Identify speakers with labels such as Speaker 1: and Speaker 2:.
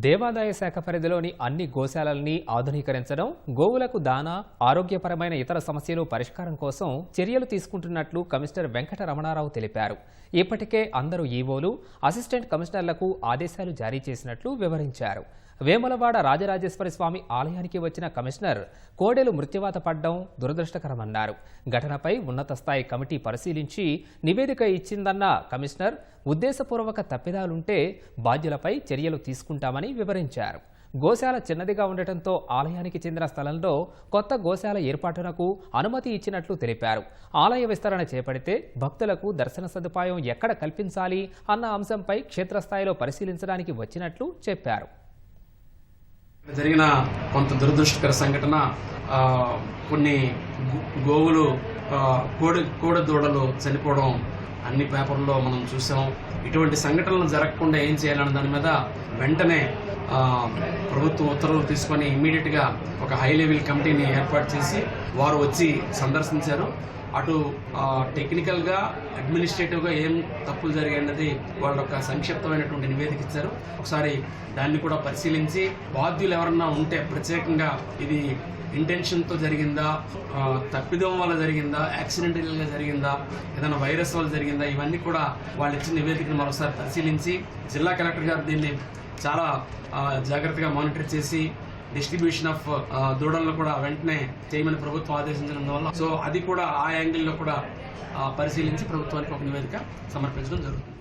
Speaker 1: దేవాదాయ శాఖ పరిధిలోని అన్ని గోశాలల్ని ఆధునీకరించడం, గోవులకు దానా, ఆరోగ్యపరమైన ఇతర సమస్యలు పరిష్కారం కోసం చర్యలు తీసుకుంటున్నట్లు కమిషనర్ వెంకట రమణారావు తెలిపారు. ఇప్పటికే అందరూ ఈవోలు, అసిస్టెంట్ కమిషనర్లకు ఆదేశాలు జారీ చేసినట్లు వివరించారు. వేములవాడ రాజరాజేశ్వరి స్వామి ఆలయానికి వచ్చిన కమిషనర్ కోడెలు మృత్యువాత పడ్డం దురదృష్టకరమన్నారు. ఘటనపై ఉన్నత స్థాయి కమిటీ పరిశీలించి నివేదిక ఇచ్చిందన్న కమిషనర్ ఉద్దేశపూర్వక తప్పిదాలుంటే బాధ్యులపై చర్యలు తీసుకుంటామని వివరించారు. గోశాల చిన్నదిగా ఉండటంతో ఆలయానికి చెందిన స్థలంలో కొత్త గోశాల ఏర్పాటునకు అనుమతి ఇచ్చినట్లు తెలిపారు. ఆలయ విస్తరణ చేపడితే భక్తులకు దర్శన సదుపాయం ఎక్కడ కల్పించాలి అన్న అంశంపై క్షేత్రస్థాయిలో పరిశీలించడానికి వచ్చినట్లు చెప్పారు.
Speaker 2: జరిగిన కొంత దురదృష్టకర సంఘటన, కొన్ని గోవులు కోడి దూడలు చనిపోవడం అన్ని పేపర్లో మనం చూసాం. ఇటువంటి సంఘటనలు జరగకుండా ఏం చేయాలన్న దాని మీద వెంటనే ప్రభుత్వం ఉత్తర్వులు తీసుకొని ఇమ్మీడియట్గా ఒక హై లెవెల్ కమిటీని ఏర్పాటు చేసి వారు వచ్చి సందర్శించారు. అటు టెక్నికల్గా, అడ్మినిస్ట్రేటివ్గా ఏం తప్పులు జరిగాయన్నది వాళ్ళ ఒక సంక్షిప్తమైనటువంటి నివేదిక ఇచ్చారు. ఒకసారి దాన్ని కూడా పరిశీలించి బాధ్యులు ఎవరన్నా ఉంటే ప్రత్యేకంగా ఇది ఇంటెన్షన్తో జరిగిందా, తప్పిదం వల్ల జరిగిందా, యాక్సిడెంటల్గా జరిగిందా, ఏదైనా వైరస్ వల్ల జరిగిందా, ఇవన్నీ కూడా వాళ్ళు ఇచ్చిన నివేదికను మరోసారి పరిశీలించి జిల్లా కలెక్టర్ గారు దీన్ని చాలా జాగ్రత్తగా మానిటర్ చేసి డిస్ట్రిబ్యూషన్ ఆఫ్ దూడలను కూడా వెంటనే చేయమని ప్రభుత్వం ఆదేశించినందువల్ల అది కూడా ఆ యాంగిల్లో కూడా పరిశీలించి ప్రభుత్వానికి ఒక నివేదిక సమర్పించడం జరుగుతుంది.